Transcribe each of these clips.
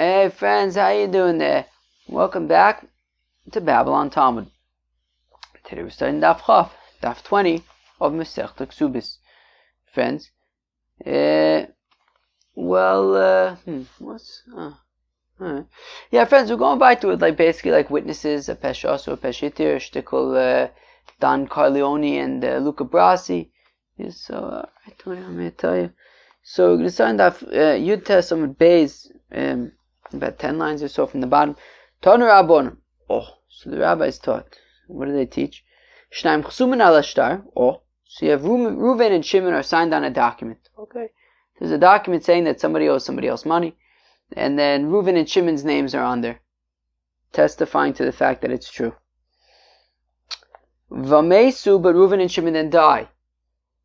Hey friends, how you doing there? Welcome back to Babylon Talmud. Today we're starting Daf Chaf, Daf 20 of Masechta Ksubis. Friends, friends, we're going back to it basically like witnesses, a Peshas or a Peshitir, Shtickle, Don Carleone and Luca Brasi. So, I'm going to tell you. So we're going to start in Daf Yud Tesam Beis, about 10 lines or so from the bottom. Tanu Rabbon. So the rabbis taught. What do they teach? Shnaim Chsumin ala shtar. So you have Reuven and Shimon are signed on a document. Okay. There's a document saying that somebody owes somebody else money. And then Reuven and Shimon's names are on there, testifying to the fact that it's true. Vamesu, but Reuven and Shimon then die.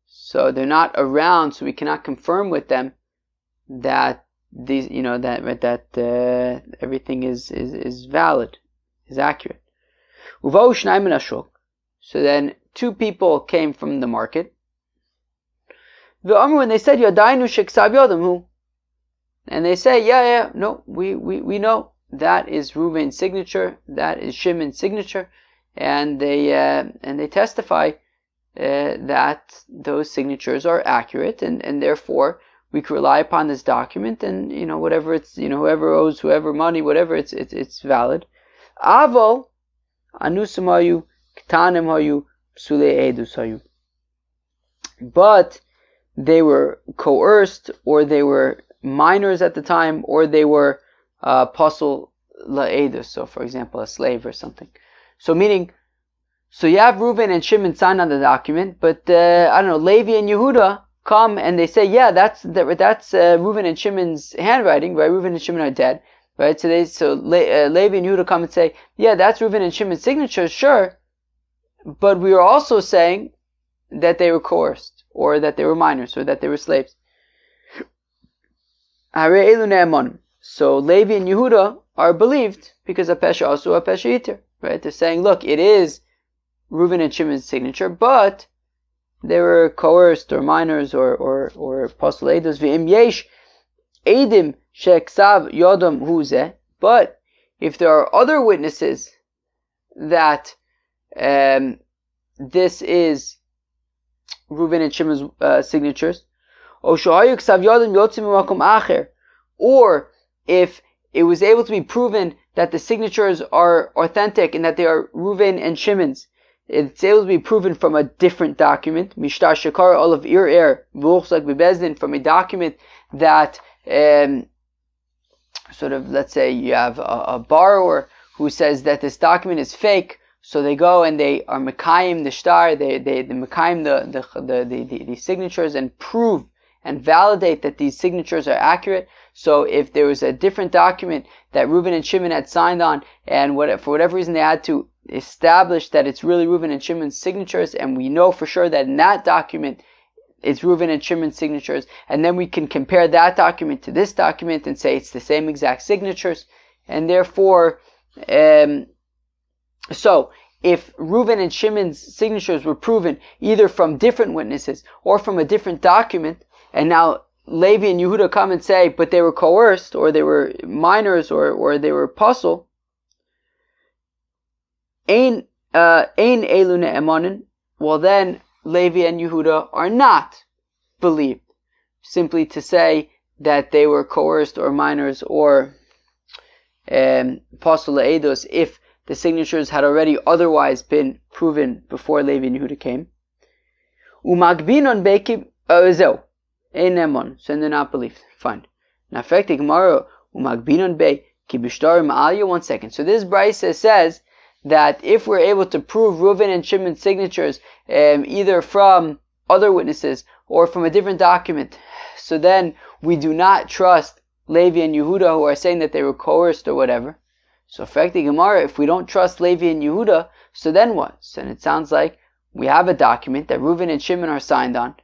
So they're not around, so we cannot confirm with them that these, that everything is valid, is accurate. So then two people came from the market. When they said Yadainu sheksav yodam, and they say, no, we know that is Reuven's signature, that is Shimon's signature, and they testify that those signatures are accurate, and therefore we can rely upon this document, and whatever it's whoever owes whoever money, whatever it's valid. Aval anusum hayu ktanim hayu psulei edus hayu, but they were coerced, or they were minors at the time, or they were pasul la'edus. So, for example, a slave or something. So you have Reuven and Shimon sign on the document, but Levi and Yehuda come and they say, that's Reuven and Shimon's handwriting, right? Reuven and Shimon are dead, right? So Levi and Yehuda come and say, that's Reuven and Shimon's signature, sure, but we are also saying that they were coerced, or that they were minors, or that they were slaves. So Levi and Yehuda are believed because of Pesha Asu or Pesha Yitir, right? They're saying, look, it is Reuven and Shimon's signature, but they were coerced, or minors, or pasul edus. V'im yesh edim sheksav yodam huzeh. But if there are other witnesses that this is Reuven and Shimon's signatures, or if it was able to be proven that the signatures are authentic and that they are Reuven and Shimon's, it's able to be proven from a different document, Mishtar Shakar Olav Ir from a document that let's say you have a borrower who says that this document is fake, so they go and they are Mekayim the Shtar, they Mekayim the signatures and prove and validate that these signatures are accurate. So if there was a different document that Reuven and Shimon had signed on, and for whatever reason they had to establish that it's really Reuven and Shimon's signatures, and we know for sure that in that document it's Reuven and Shimon's signatures, and then we can compare that document to this document and say it's the same exact signatures, and therefore, so if Reuven and Shimon's signatures were proven either from different witnesses or from a different document, and now Levi and Yehuda come and say, but they were coerced, or they were minors, or they were pasul, Ein elu ne'emanin, well then Levi and Yehuda are not believed, simply to say that they were coerced or minors or pasul la'edos if the signatures had already otherwise been proven before Levi and Yehuda came. Umagbinon be'kib zeu ein ne'emon, so they're not believed. Fine. Now, effective Gemara umagbinon be'kib b'shtar ma'alya. 1 second. So this brisa says that if we're able to prove Reuven and Shimon's signatures either from other witnesses or from a different document, so then we do not trust Levi and Yehuda who are saying that they were coerced or whatever. So effectively, Gemara, if we don't trust Levi and Yehuda, so then what? So then it sounds like we have a document that Reuven and Shimon are signed on,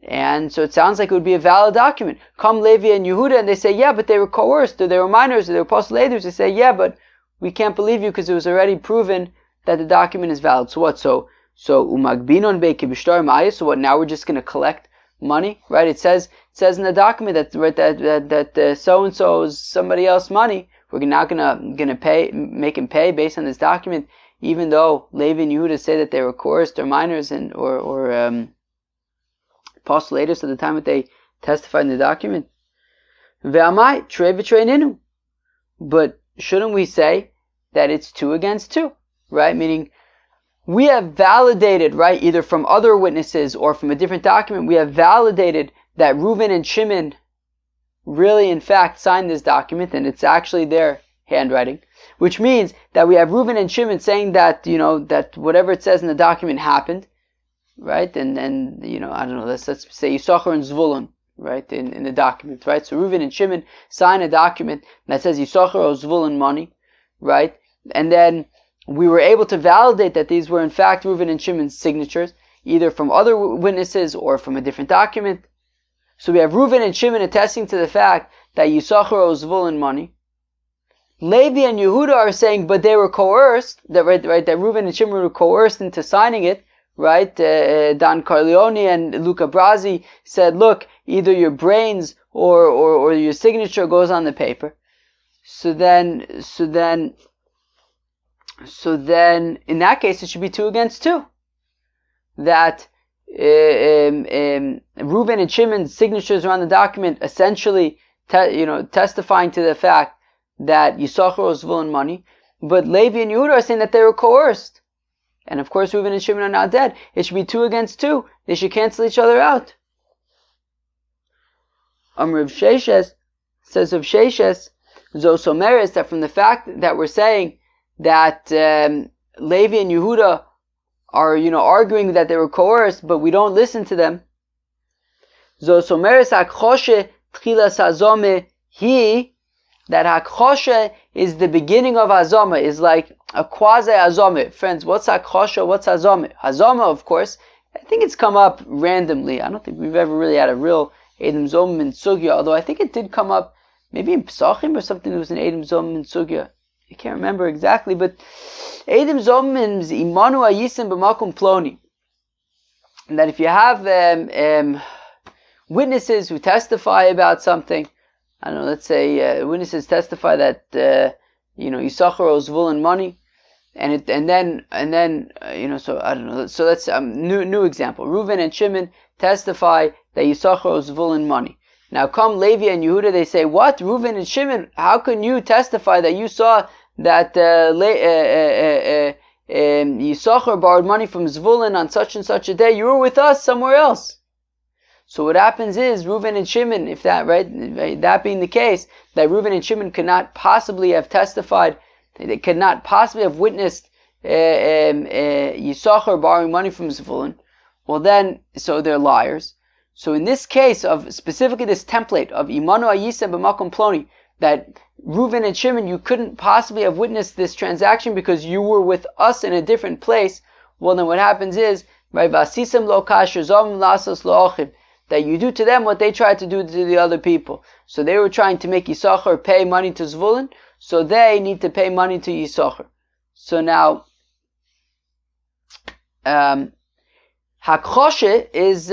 and so it sounds like it would be a valid document. Come Levi and Yehuda and they say, but they were coerced, or they were minors, or they were pasul edus. They say, but we can't believe you because it was already proven that the document is valid. So what? So umagbinon be'kibishtar ma'ayis. So what? Now we're just going to collect money, right? It says in the document that right, that so and so is somebody else's money. We're not gonna make him pay based on this document, even though Levi and Yehuda say that they were coerced or minors and or postulators at the time that they testified in the document. Ve'amai trei v'trei ninu. But shouldn't we say that it's 2 against 2, right? Meaning we have validated, right, either from other witnesses or from a different document, we have validated that Reuven and Shimon really in fact signed this document, and it's actually their handwriting, which means that we have Reuven and Shimon saying that, that whatever it says in the document happened, right? And I don't know, let's say Yisachar and Zvulun, right, in the document, right? So Reuven and Shimon sign a document that says Yisachar owes Zvulun money, right? And then we were able to validate that these were in fact Reuven and Shimon's signatures, either from other witnesses or from a different document. So we have Reuven and Shimon attesting to the fact that Yisachar owes Zvulun money. Levi and Yehuda are saying, but they were coerced, that Reuven and Shimon were coerced into signing it, right? Dan Carleone and Luca Brasi said, look, either your brains or your signature goes on the paper. So then, in that case, it should be 2 against 2. That Reuven and Shimon's signatures are on the document, essentially, testifying to the fact that Yisachar owes Zvulun money, but Levi and Yehuda are saying that they were coerced. And of course, Reuven and Shimon are not dead. It should be 2 against 2. They should cancel each other out. Rav Sheshes says of Sheshes, Zosomeres, that from the fact that we're saying that Levi and Yehuda are, arguing that they were coerced, but we don't listen to them. Zosomeres hakchoshe tchilas hazome he, that hakchoshe is the beginning of hazome, is like a quasi hazome. Friends, what's hakchoshe? What's hazome? Hazome, of course, I think it's come up randomly. I don't think we've ever really had a real Edom Zomim in Sugya, although I think it did come up maybe in Pesachim or something. There was an Edom Zomim in Sugya. I can't remember exactly, but Edom Zomim's imanu ayisim b'makum ploni. And that if you have witnesses who testify about something, I don't know, let's say witnesses testify that Yisachar owes Zvulun money, and then so I don't know. So let's new example. Reuven and Shimon testify that Yisachar owes Zvulun money. Now come Levi and Yehuda, they say, what? Reuven and Shimon, how can you testify that you saw that Yisachar borrowed money from Zvulun on such and such a day? You were with us somewhere else. So what happens is, Reuven and Shimon, if that, right, that being the case, that Reuven and Shimon could not possibly have testified, they could not possibly have witnessed Yisachar borrowing money from Zvulun, well then, so they're liars. So in this case of specifically this template of Imanu Ayisem b'makom ploni, that Reuven and Shimon, you couldn't possibly have witnessed this transaction because you were with us in a different place, well then what happens is, right, Vasisem lo kasher zom lasos lo ochid, that you do to them what they tried to do to the other people. So they were trying to make Yisachar pay money to Zvulun, so they need to pay money to Yisachar. So now, Hakchoshe is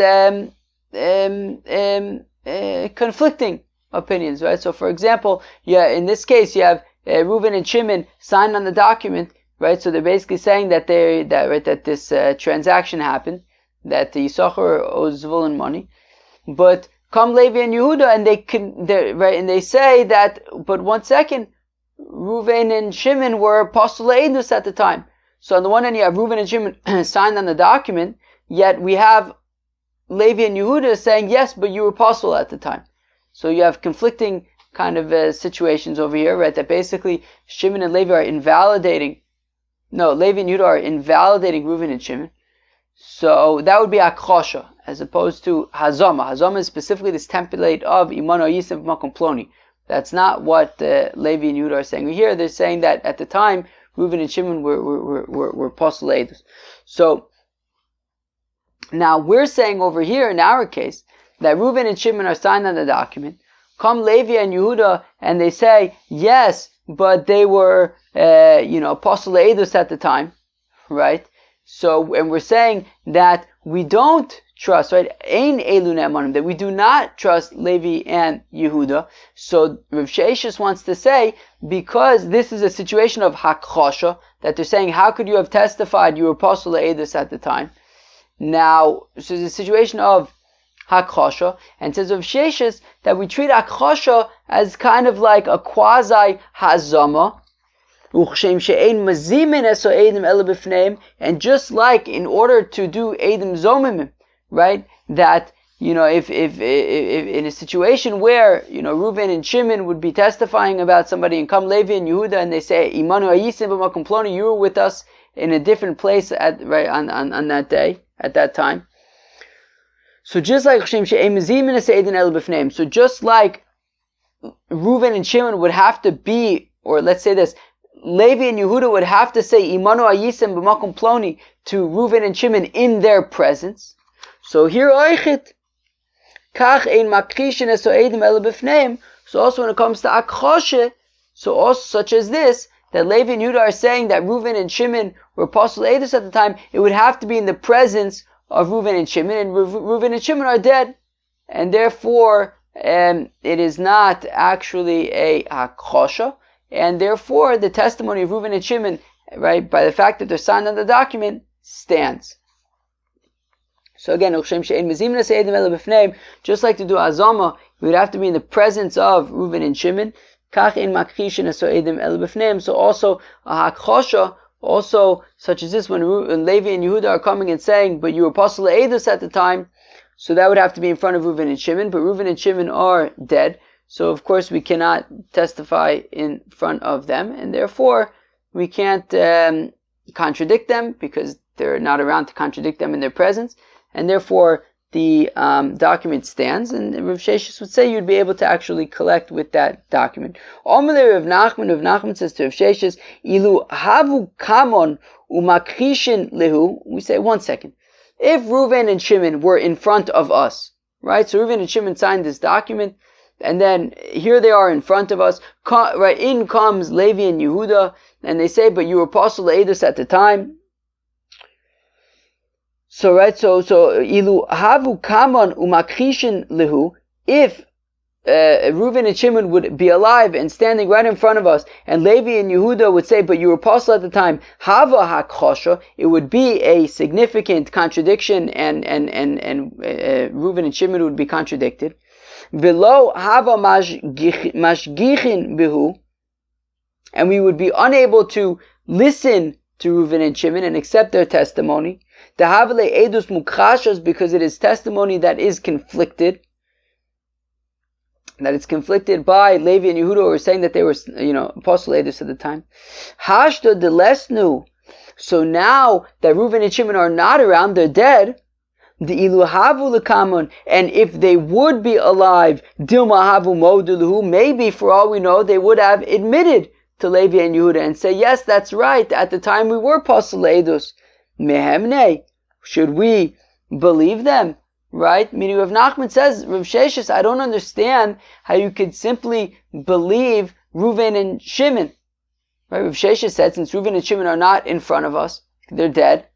conflicting opinions, right? So for example, in this case, you have Reuven and Shimon signed on the document, right? So they're basically saying that that this transaction happened, that the Yisachar owes Zvulun money. But come Levi and Yehuda, and they say that, but 1 second, Reuven and Shimon were postulei edus at the time. So on the one hand, you have Reuven and Shimon signed on the document, yet we have Levi and Yehuda saying, yes, but you were postul at the time. So you have conflicting kind of situations over here, right? That basically Shimon and Levi are invalidating, Levi and Yehuda are invalidating Reuven and Shimon. So that would be Akhosha, as opposed to Hazama. Hazama is specifically this template of Imano Yisem Makom Ploni. That's not what Levi and Yehuda are saying. Here they're saying that at the time, Reuven and Shimon were postulated. So now we're saying over here in our case that Reuven and Shimon are signed on the document. Come Levi and Yehuda and they say, yes, but they were, postulated at the time, right? So, and we're saying that we don't trust, right? Ein elu ne'emanim, that we do not trust Levi and Yehuda. So Rav Sheshis wants to say, because this is a situation of hakchosha, that they're saying, how could you have testified you were apostle Edus at the time? Now, so it's a situation of hakchosha, and says Rav Sheshis that we treat hakchosha as kind of like a quasi hazama. And just like in order to do Eidim Zomimim, right, that, if in a situation where, Reuven and Shimon would be testifying about somebody, and come Levi and Yehuda, and they say, Imanu Ayisim b'makom ploni, you were with us in a different place on that day, at that time. So just like Reuven and Shimon would have to be, or let's say this, Levi and Yehuda would have to say Imanu Ayisem b'makom ploni to Reuven and Shimon in their presence. So here oichit kach ein makrishin es oedim ele b'fneim. So also when it comes to akhoshe, so also such as this, that Levi and Yehuda are saying that Reuven and Shimon were apostle edus at the time, it would have to be in the presence of Reuven and Shimon, and Reuven and Shimon are dead, and therefore it is not actually a akhoshe. And therefore, the testimony of Reuven and Shimon, right, by the fact that they're signed on the document, stands. So again, just like to do Azama, we would have to be in the presence of Reuven and Shimon. So also, a Hakchosha, also such as this, when Levi and Yehuda are coming and saying, but you were apostle Edus at the time, so that would have to be in front of Reuven and Shimon, but Reuven and Shimon are dead. So of course we cannot testify in front of them, and therefore we can't contradict them, because they're not around to contradict them in their presence, and therefore the document stands, and Rav Sheshis would say you'd be able to actually collect with that document. Omer Rav Nachman says to Rav Sheshis, Ilu havu kamon umakrishin lehu. We say, 1 second. If Reuven and Shimon were in front of us, right? So Reuven and Shimon signed this document, and then here they are in front of us. Right, in comes Levi and Yehuda, and they say, "But you were apostle Edus at the time." So ilu havu kaman umakrishin lehu. If Reuven and Shimon would be alive and standing right in front of us, and Levi and Yehuda would say, "But you were apostle at the time," hava hakchosha, it would be a significant contradiction, and Reuven and Shimon would be contradicted. V'lo hava mashgichin bihu, and we would be unable to listen to Reuven and Shimon and accept their testimony. Dehavale edus mukhashas, because it is testimony that is conflicted. That it's conflicted by Levi and Yehuda, who are saying that they were, apostle edus at the time. Hashda delesnu. So now that Reuven and Shimon are not around, they're dead. The iluhavu lekamun, and if they would be alive, dilma havu moduluhu, maybe for all we know, they would have admitted to Levi and Yehuda and say, yes, that's right, at the time we were apostle edus. Mehemne, should we believe them? Right? Meaning Rav Nachman says, Rav Sheshis, I don't understand how you could simply believe Reuven and Shimon. Right? Rav Sheshis said, since Reuven and Shimon are not in front of us, they're dead.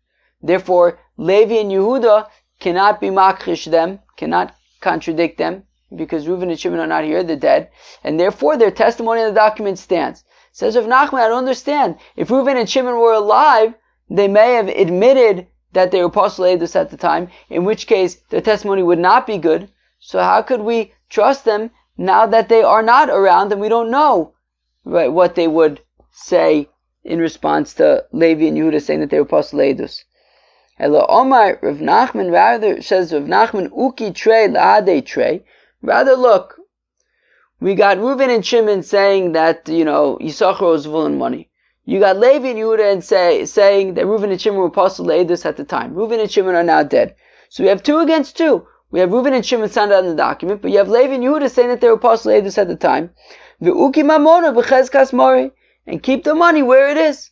Therefore, Levi and Yehuda cannot be makrish them, cannot contradict them, because Reuven and Shimon are not here, they're dead. And therefore, their testimony in the document stands. Says Rav Nachman, I don't understand. If Reuven and Shimon were alive, they may have admitted that they were apostle edus at the time, in which case their testimony would not be good. So how could we trust them now that they are not around and we don't know, right, what they would say in response to Levi and Yehuda saying that they were apostle edus? Hello, Omar, Rav Nachman, rather, says Rav Nachman, Uki trey la'adei trey. Rather, look, we got Reuven and Shimon saying that, Yisachar owes Zvulun money. You got Levi and Yehuda and saying that Reuven and Shimon were apostle edus at the time. Reuven and Shimon are now dead. So we have 2 against 2. We have Reuven and Shimon signed on the document, but you have Levi and Yehuda saying that they were apostle edus at the time. Ve'uki mamona b'chezkas mori, and keep the money where it is.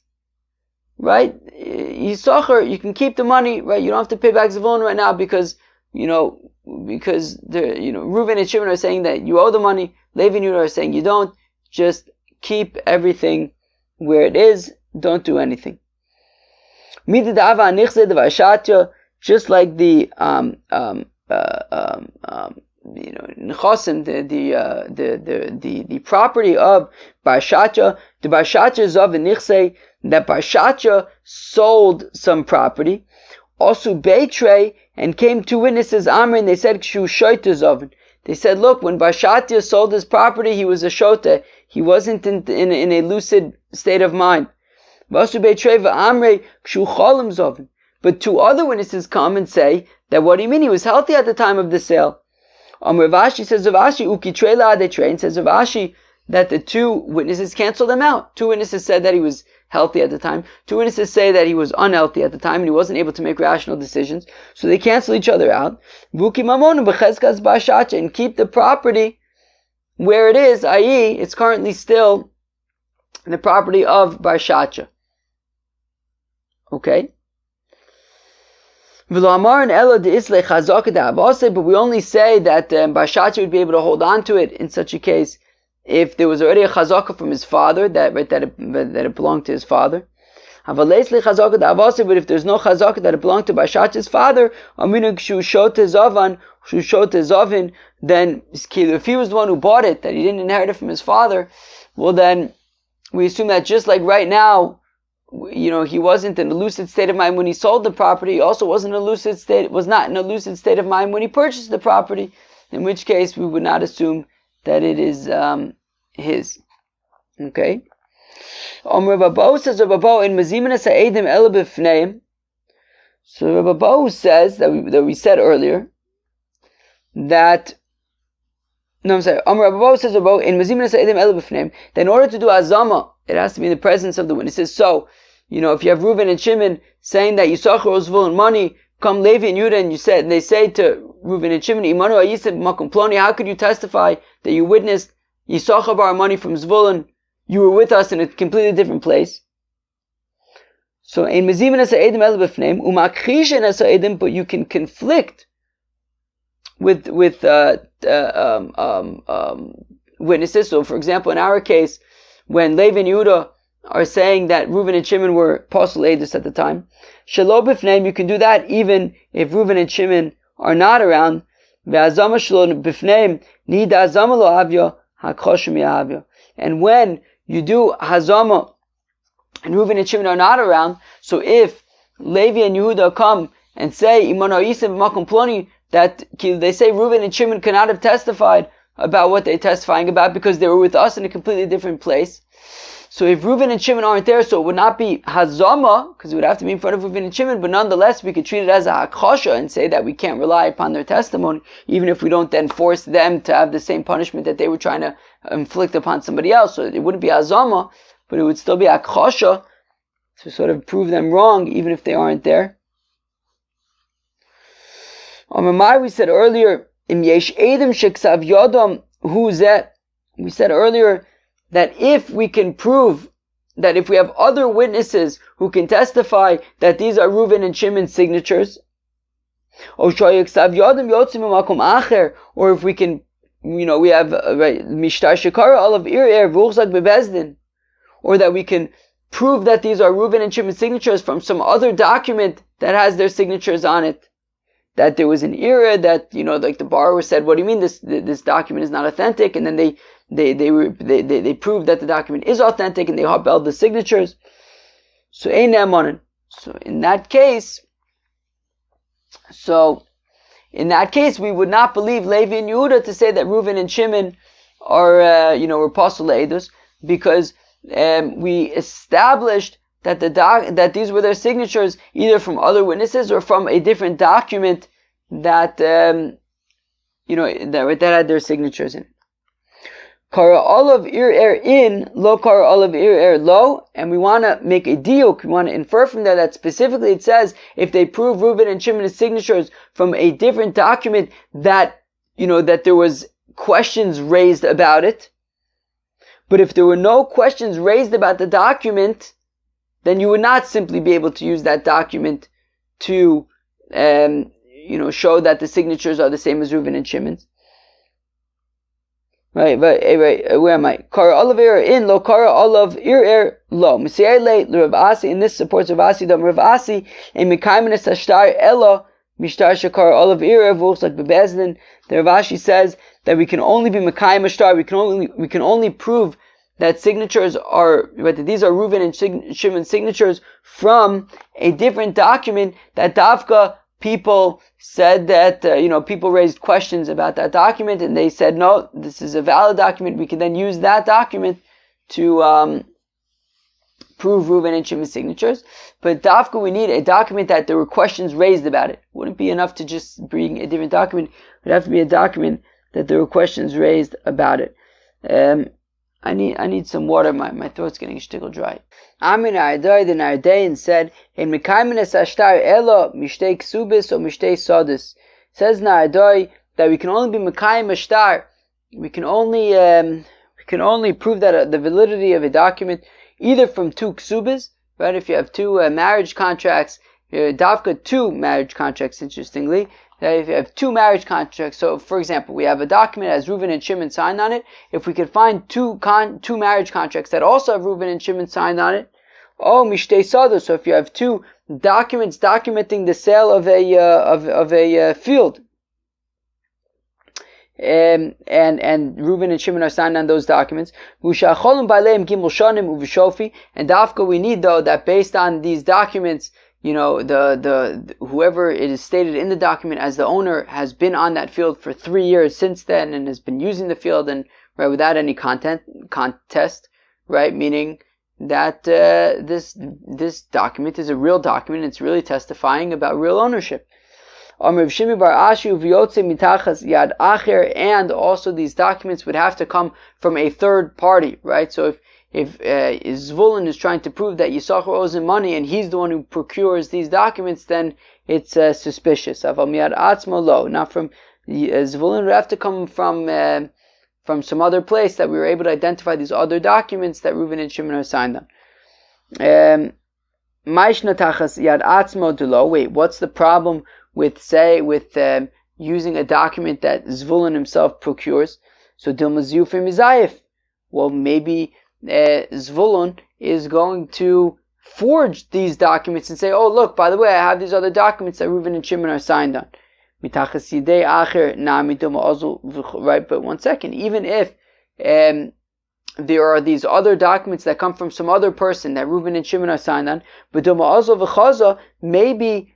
Right? Yisachar, you can keep the money, right? You don't have to pay back Zvulun right now because Reuven and Shimon are saying that you owe the money. Levi and Yehuda are saying you don't. Just keep everything where it is, don't do anything. Just like the nechasim, the property of Barshatya, the Barshatya Zav Nichse, that Barshatya sold some property. Also Beitre, and came two witnesses, Amr, and they said Kshu Shoita Zav. They said, look, when Barshatya sold his property, he was a shota. He wasn't in a lucid state of mind. But two other witnesses come and say that what do you mean? He was healthy at the time of the sale. Rav says Rav Ashi that the two witnesses canceled him out. Two witnesses said that he was healthy at the time. Two witnesses say that he was unhealthy at the time and he wasn't able to make rational decisions. So they cancel each other out. And keep the property where it is, i.e., it's currently still the property of Barshatya. Okay? But we only say that Barshatya would be able to hold on to it in such a case if there was already a chazaka from his father, that it belonged to his father. But if there's no chazaka that it belonged to Barshatya's father, then if he was the one who bought it, that he didn't inherit it from his father, well then we assume that just like right now, he wasn't in a lucid state of mind when he sold the property. He also was not in a lucid state of mind when he purchased the property. In which case, we would not assume that it is his. Okay. Rav Abahu says Rav Abahu in Mazimin Sa'edim El B'Fneim. So Rav Abahu says that we said earlier that. No, I'm sorry. Rav Abahu says Rav Abahu in Mazimin Sa'edim El B'Fneim that in order to do azama, it has to be in the presence of the witnesses. So, if you have Reuven and Shimon saying that Yisachar owes Zvulun money, come Levi and Yehuda, and they say to Reuven and Shimon, Imanu Ayisib Makom Ploni, how could you testify that you witnessed Yisachar borrow money from Zvulun? You were with us in a completely different place. So, in Mezimin Edim El B'Fneim, Umakrishin Edim, but you can conflict with witnesses. So, for example, in our case, when Levi and Yehuda are saying that Reuven and Shimon were Apostle Edus at the time, Shelo B'Fneim, you can do that even if Reuven and Shimon are not around. Ve'azama Shelo B'Fneim, Nida Azama Lo Avya, HaKoshim Yahavya. And when you do Hazama, and Reuven and Shimon are not around, so if Levi and Yehuda come and say, Imanu Yisem Makom Ploni, that they say Reuven and Shimon cannot have testified about what they're testifying about because they were with us in a completely different place. So if Reuven and Shimon aren't there, so it would not be Hazama, because it would have to be in front of Reuven and Shimon, but nonetheless we could treat it as a Hakosha and say that we can't rely upon their testimony, even if we don't then force them to have the same punishment that they were trying to inflict upon somebody else. So it wouldn't be Hazama, but it would still be Hakosha to sort of prove them wrong, even if they aren't there. We said earlier, Im yesh edim sheksav yodam hu zeh. We said earlier that if we can prove that if we have other witnesses who can testify that these are Reuven and Shimon's signatures, or if we can, we have mishtar shekara olav ir v'uchzak bebezdin, or that we can prove that these are Reuven and Shimon's signatures from some other document that has their signatures on it. That there was an era that, like the borrower said, what do you mean this document is not authentic? And then they proved that the document is authentic and they upheld the signatures. So in that case, we would not believe Levi and Yehuda to say that Reuven and Shimon are, were apostle edus, because we established that these were their signatures either from other witnesses or from a different document that that had their signatures in. Kara olav ir in, lo kara olav ir lo, and we want to make a diuk, we want to infer from there that specifically it says if they prove Reuven and Shimon's signatures from a different document that that there was questions raised about it. But if there were no questions raised about the document, then you would not simply be able to use that document to, show that the signatures are the same as Reuven and Shimon's. Right, where am I? Kara olav ir in lo kara olav ir lo. Mesiele Rav Asi, and this supports Rav Asi. Dam Rav Asi in Mekaymenes Ashtar Elo Mishtar Shakar olav ir v'uchs like bebezdin. The Rav Asi says that we can only be Mekayim Ashtar. We can only prove that signatures are, right, that these are Reuven and Shimon signatures from a different document that Dafka people said that, people raised questions about that document and they said, no, this is a valid document. We can then use that document to prove Reuven and Shimon signatures. But Dafka, we need a document that there were questions raised about it. Wouldn't be enough to just bring a different document. It would have to be a document that there were questions raised about it. I need some water. My throat's getting shtickle dry. Amin Ardai, the Nardayan said, "In Mekaymenes Ashtar Elo Mishtei Ksubis or Mishtei Sodis." Says Nardai that we can only be Mekayim Ashtar. We can only prove that the validity of a document either from two Ksubis, right? If you have two marriage contracts, Davka two marriage contracts. Interestingly, that if you have two marriage contracts, so for example, we have a document that has Reuven and Shimon signed on it. If we could find two marriage contracts that also have Reuven and Shimon signed on it, mishtei sados. So if you have two documents documenting the sale of a field, and Reuven and Shimon are signed on those documents, and Dafka, we need though that based on these documents, the whoever it is stated in the document as the owner has been on that field for 3 years since then and has been using the field and right without any contest, right? Meaning that this document is a real document. It's really testifying about real ownership. And also these documents would have to come from a third party, right? So if Zvulun is trying to prove that Yisachar owes him money and he's the one who procures these documents, then it's suspicious. Not from Zvulun, would have to come from some other place that we were able to identify these other documents that Reuven and Shimon are signed on. Wait, what's the problem with using a document that Zvulun himself procures? So Dilmaziu for Mizayif. Well, maybe Zvulun is going to forge these documents and say, oh, look, by the way, I have these other documents that Reuven and Shimon are signed on. Right, but one second, even if there are these other documents that come from some other person that Reuven and Shimon are signed on, but maybe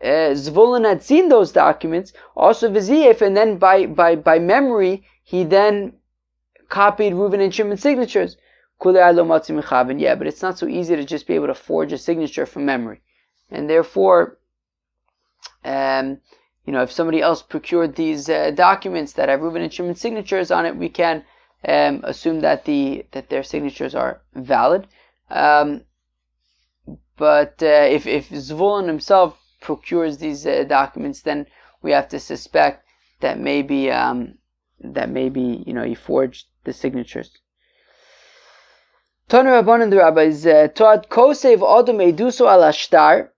Zvulun had seen those documents, also Viziyef, and then by memory, he then copied Reuven and Shimon's signatures. Yeah, but it's not so easy to just be able to forge a signature from memory. And therefore, if somebody else procured these documents that have Reuven and Shimon's signatures on it, we can assume that their signatures are valid. But if Zvulun himself procures these documents, then we have to suspect that maybe he forged the signatures. Taner Rabbanan the rabbis taught kosev adam eduso al ashtar.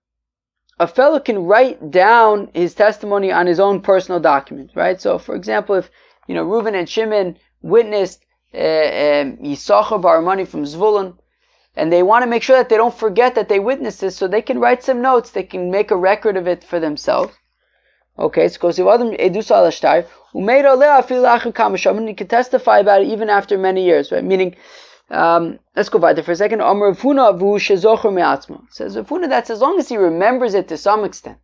A fellow can write down his testimony on his own personal document, right? So, for example, if Reuven and Shimon witnessed Yisachar borrowed money from Zvulun, and they want to make sure that they don't forget that they witnessed this, so they can write some notes. They can make a record of it for themselves. Okay, so kosev adam eduso al ashtar. And you can testify about it even after many years, right? Meaning, let's go by there for a second. It says Rav Huna, that's as long as he remembers it to some extent,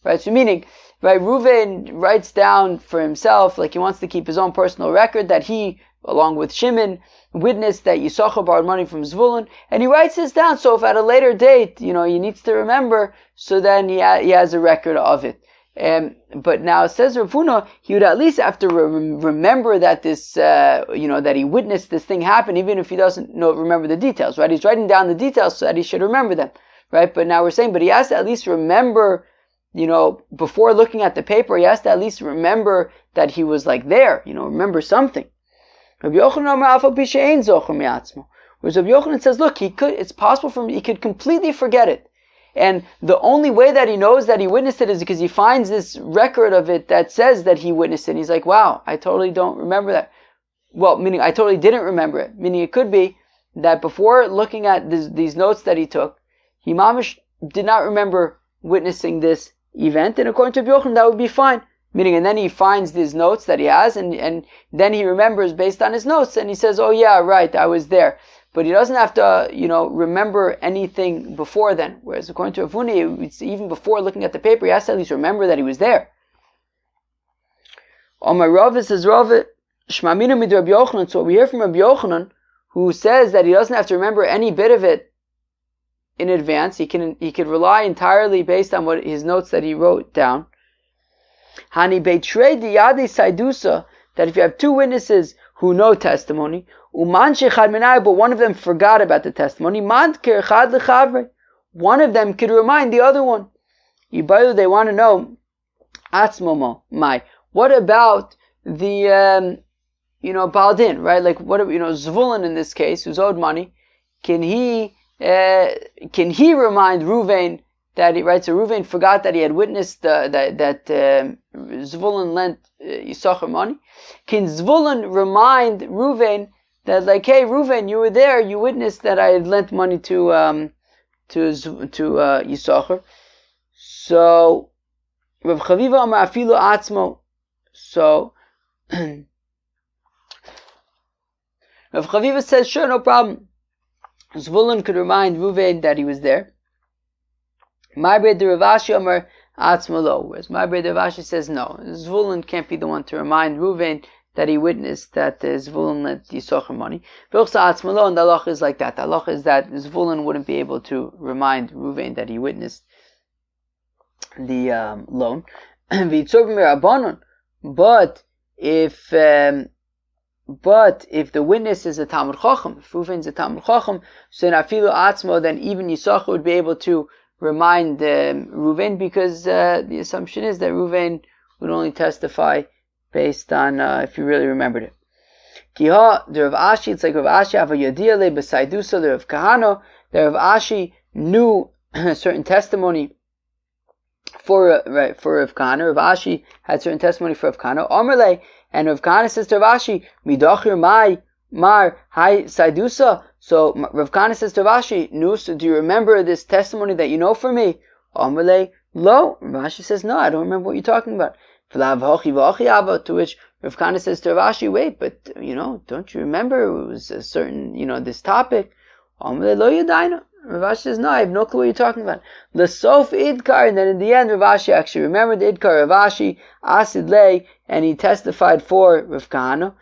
right? So meaning, right, Reuven writes down for himself, like he wants to keep his own personal record, that he, along with Shimon, witnessed that Yisachar borrowed money from Zvulun, and he writes this down. So if at a later date, he needs to remember, so then he has a record of it. But now it says Rav Huna, he would at least have to remember that this, that he witnessed this thing happen, even if he doesn't remember the details, right? He's writing down the details so that he should remember them, right? But now we're saying, but he has to at least remember, before looking at the paper, he has to at least remember that he was there, remember something. Rabbi Yochanan, whereas Rabbi Yochanan says, look, it's possible for him, he could completely forget it. And the only way that he knows that he witnessed it is because he finds this record of it that says that he witnessed it. And he's like, wow, I totally don't remember that. well, meaning I totally didn't remember it. Meaning it could be that before looking at these notes that he took, he mamish did not remember witnessing this event, and according to Rabbi Yochanan, that would be fine. Meaning, and then he finds these notes that he has, and then he remembers based on his notes, and he says, oh yeah, right, I was there. But he doesn't have to, remember anything before then. Whereas according to Avuni, it's even before looking at the paper, he has to at least remember that he was there. Omar Rav says, Rav, Shmamina mid Rabbi Yochanan, so we hear from Rabbi Yochanan, who says that he doesn't have to remember any bit of it in advance. He could rely entirely based on what his notes that he wrote down. Hani beitrei diyadi saidusa, that if you have two witnesses who know testimony, uman shechad minai, but one of them forgot about the testimony, mandker chad lechavre, one of them could remind the other one. Yibayu, they want to know, atzmomo, my, what about the, Baldin, right? Like, what, Zvulun in this case, who's owed money, can he remind Ruvain that he, right? So Ruvain forgot that he had witnessed that Zvulun lent Yisachar money. Can Zvulun remind Ruvain that, like, hey, Ruvain, you were there, you witnessed that I had lent money to Yisachar. So Rav Chaviva Amar Afilu Atzmo. So Rav Chaviva says, sure, no problem. Zvulun could remind Ruvain that he was there. My brother Rav Ashi Amar Atzmalo. Whereas my brother Rav Ashi says no. Zvulun can't be the one to remind Ruvain that he witnessed that Zvulun lent Yisachar money. V'chsa Atzmalo, and the halacha is like that. The halacha is that Zvulun wouldn't be able to remind Ruvain that he witnessed the loan. But if the witness is a Talmud Chacham, if Ruvain's a Talmud Chacham, so in Afilu Atzmo, then even Yisachar would be able to remind Ruvain, because the assumption is that Ruvain would only testify based on if you really remembered it. Kiha, the Rav Ashi, it's like Rav Ashi, Ava Yodiyale, Besaidusa, the Rav Kahana, the Rav Ashi knew a certain testimony for Rav Kahana. Rav Ashi had certain testimony for Rav Kahana. Omerle, and Rav Kahana says to Rav Ashi, Midachir Mai Mar Hai Saidusa. So Rav Kahana says to Rav Ashi, no, so do you remember this testimony that you know for me? Omerle, lo. Rav Ashi says, no, I don't remember what you're talking about. To which Rav Kahana says to Rav Ashi, wait, but don't you remember it was a certain, this topic? Omerle lo yadaina. Rav Ashi says, no, I have no clue what you're talking about. L'sof idkar, and then in the end, Rav Ashi actually remembered the idkar. Rav Ashi asid lei, and he testified for Rav Kahana.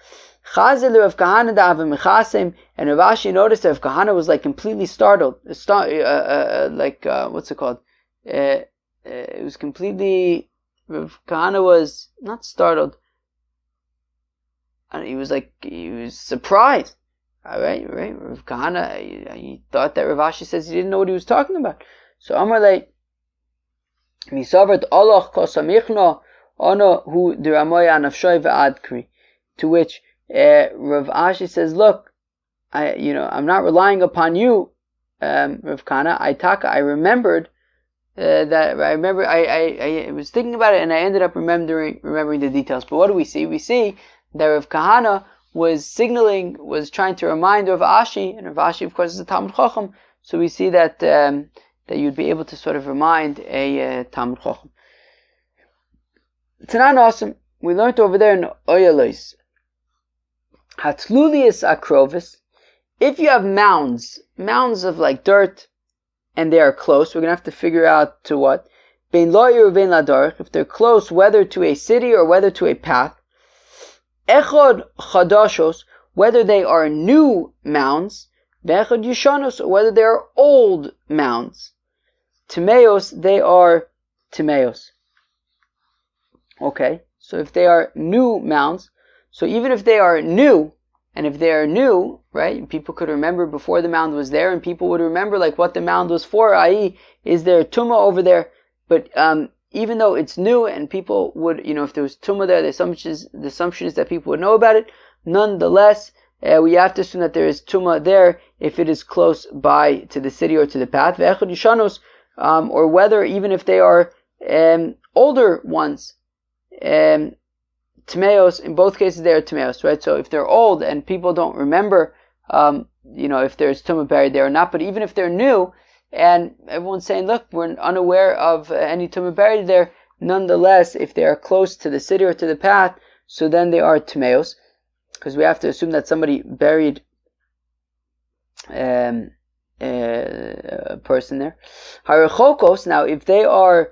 Chazel Rav Kahana da'ava mechasem, and Rav Ashi noticed that Rav Kahana was like completely startled. What's it called? It was completely. Rav Kahana was not startled. He was surprised. Right. Rav Kahana, he thought that Rav Ashi says he didn't know what he was talking about. So Amar lei, misavert Allah kosamichno ono hu diramoya anafshoy ve'adkri. To which Rav Ashi says, look, I'm not relying upon you, Rav Kahana. I remembered I was thinking about it, and I ended up remembering the details. But what do we see? We see that Rav Kahana was trying to remind Rav Ashi, and Rav Ashi, of course, is a Talmud Chacham, so we see that you'd be able to sort of remind a Talmud Chacham. Tanan awesome. We learned over there in Oyalos. Hatlulius akrovis. If you have mounds of like dirt, and they are close, we're going to have to figure out to what. Bein loyer or bein ladarich, if they're close, whether to a city or whether to a path. Echod chadashos, whether they are new mounds. Ve'echod yishanos, or whether they are old mounds. Timeos, they are timeos. Okay, so if they are new mounds, so even if they are new, and if they are new, right, people could remember before the mound was there, and people would remember like what the mound was for, i.e., is there tumah over there? But even though it's new, and people would, if there was tumah there, the assumption is that people would know about it. Nonetheless, we have to assume that there is tumah there if it is close by to the city or to the path. Ve'echad yishanos, or whether even if they are older ones. tmeos. In both cases, they are tmeos, right? So if they're old and people don't remember, if there's tumah buried there or not, but even if they're new and everyone's saying, look, we're unaware of any tumah buried there, nonetheless, if they are close to the city or to the path, so then they are tmeos, because we have to assume that somebody buried a person there. Harachokos, now if they are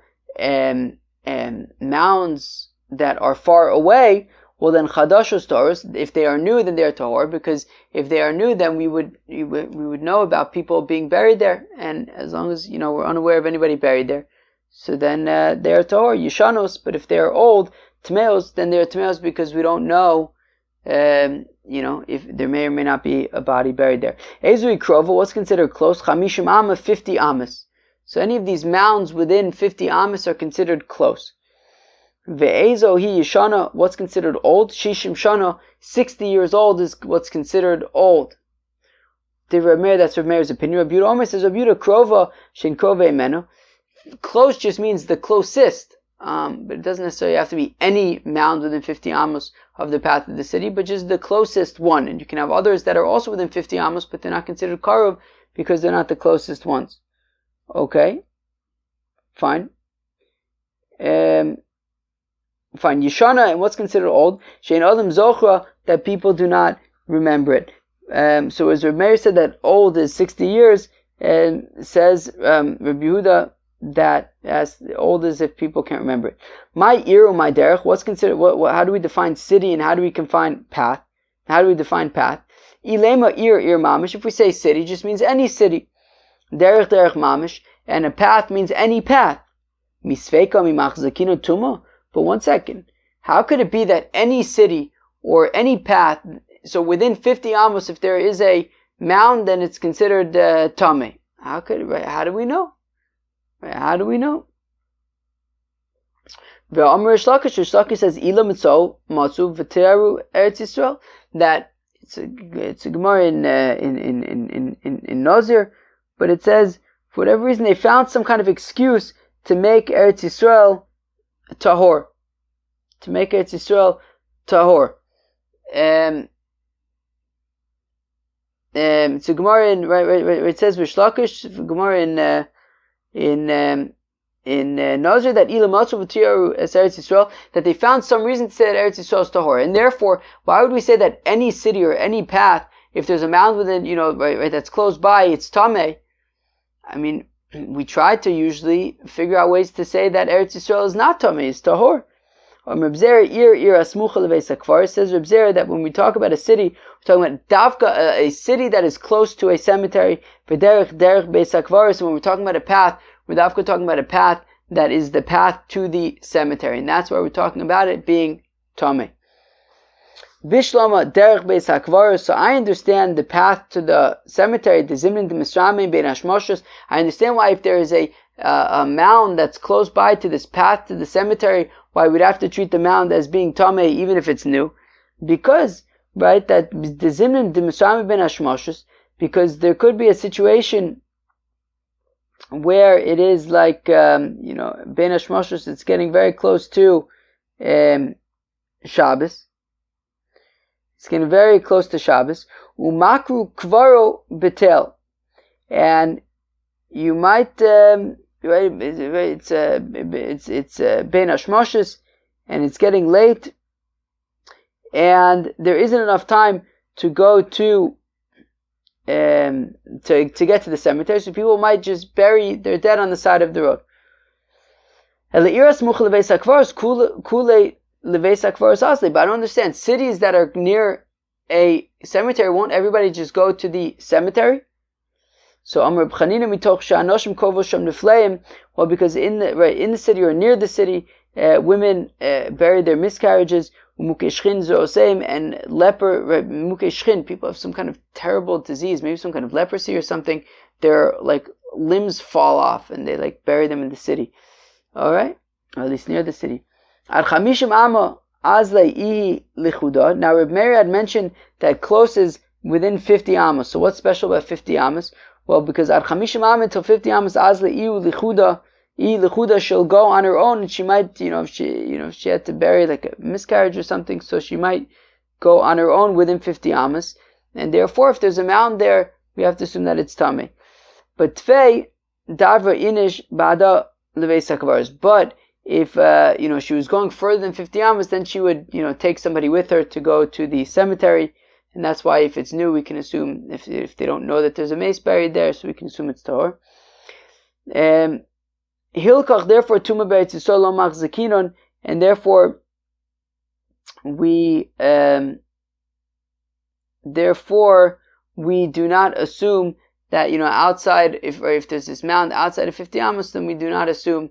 mounds that are far away, well then chadashos taurus. If they are new, then they are tahor, because if they are new, then we would know about people being buried there, and as long as we're unaware of anybody buried there, so then they are tahor yishanos. But if they are old tmeos, then they are tmeos because we don't know if there may or may not be a body buried there. Ezui krova, what's considered close? Chamishim amma, 50 amas. So any of these mounds within 50 amas are considered close. Ve'ezo hi yishana, what's considered old? Shishim shana, 60 years old is what's considered old. Rav Meir, that's Rav Meir's opinion. Rav Yehuda Omer says, Rav Yehuda krova shen krova emenu. Close just means the closest. But it doesn't necessarily have to be any mound within 50 amos of the path of the city, but just the closest one. And you can have others that are also within 50 amos, but they're not considered karuv because they're not the closest ones. Okay, fine. Fine. Yishana, and what's considered old? Shein adam zochra, that people do not remember it. So as Rav Meir said that old is 60 years, and says Rabbi Yehuda that as old as if people can't remember it. My ir or my derech, what's considered, how do we define city and how do we define path? How do we define path? Ilema ir mamish, if we say city, just means any city. Derech mamish, and a path means any path. Misveika mimachzakino tuma. But one second, how could it be that any city or any path, so within 50 amos, if there is a mound, then it's considered tameh? How do we know? How do we know? Rish Lakish says, Ila mitzo matzu v'teru Eretz Yisrael, that it's a Gemara in Nazir, but it says, for whatever reason, they found some kind of excuse to make Eretz Yisrael tahor. To make Eretz Yisrael tahor. It's a Gemara in, right, it says Rish Lakish, Gemara in Nazir, that Ila Matzu v'Tiyaru es Eretz Yisrael, that they found some reason to say that Eretz Yisrael is tahor, and therefore, why would we say that any city or any path, if there's a mound within, right, that's close by, it's tameh? I mean, we try to usually figure out ways to say that Eretz Yisrael is not tameh, it's tahor. Reb Zera says Reb Zera that when we talk about a city, we're talking about davka, a city that is close to a cemetery. And when we're talking about a path, we're davka talking about a path that is the path to the cemetery, and that's why we're talking about it being tameh. Bishlama derech beis hakvaros. So I understand the path to the cemetery, the zimnin de misramin bein hashmoshes. I understand why if there is a mound that's close by to this path to the cemetery, why we'd have to treat the mound as being tameh even if it's new, because right that the zimnin de misramin bein hashmoshes, because there could be a situation where it is like bein hashmoshes, it's getting very close to Shabbos. It's getting very close to Shabbos. Umakru kvaro betel, and you might it's ben hashmoshes, and it's getting late, and there isn't enough time to go to get to the cemetery, so people might just bury their dead on the side of the road. But I don't understand. Cities that are near a cemetery, won't everybody just go to the cemetery? So Amar B'Chanina mitoch she'anoshim kovo sham nefleim. Well, because in the city or near the city, women bury their miscarriages. Umukeshchin zoseim, and leper mukeshchin. People have some kind of terrible disease, maybe some kind of leprosy or something. Their limbs fall off, and they bury them in the city. All right, or at least near the city. Now, Reb Meir had mentioned that close is within 50 amos. So what's special about 50 amos? Well, because Ad Chamishim Amos until 50 amos Azle Iu Lichuda she'll go on her own, and she might, if she had to bury like a miscarriage or something, so she might go on her own within 50 amas, and therefore, if there's a mound there, we have to assume that it's tamei. But tvei davra inish bada leveis hakvaros. But if she was going further than 50 amas, then she would take somebody with her to go to the cemetery, and that's why if it's new, we can assume if they don't know that there's a mace buried there, so we can assume it's tahor. Hilkach, therefore, tuma beretz Yisrael lo machzikinon, and therefore we do not assume that outside, if there's this mound outside of 50 amos, then we do not assume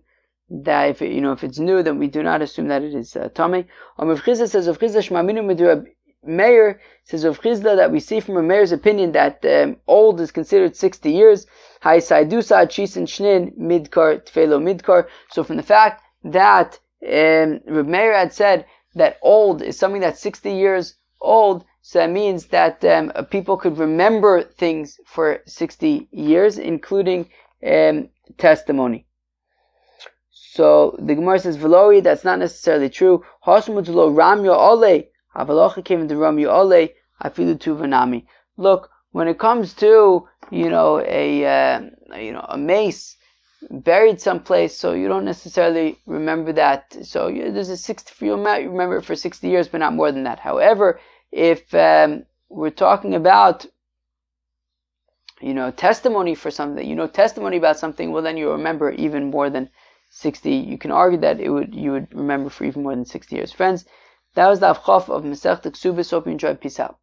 that if it's new, then we do not assume that it is tamei. Rav Chizda says, Rav Chizda shmaminu midu Meir says of Chizda that we see from a Meir's opinion that old is considered 60 years. Hai saidusa chisin shnin midkar tfelo midkar. So from the fact that Rav Meir had said that old is something that's 60 years old, so that means that people could remember things for 60 years, including testimony. So the Gemara says, Veloi, that's not necessarily true. Hasmutulo ramyo ole. Avalocha came into ramyo ole. Afilu tuvanami. Look, when it comes to a mace buried someplace, so you don't necessarily remember that. So there's a 60. You remember it for 60 years, but not more than that. However, if we're talking about testimony for something, testimony about something, well then you remember even more than 60. You can argue that you would remember for even more than 60 years. Friends, that was the Avchof of Masechta Ksubis. Hope you enjoyed. Peace out.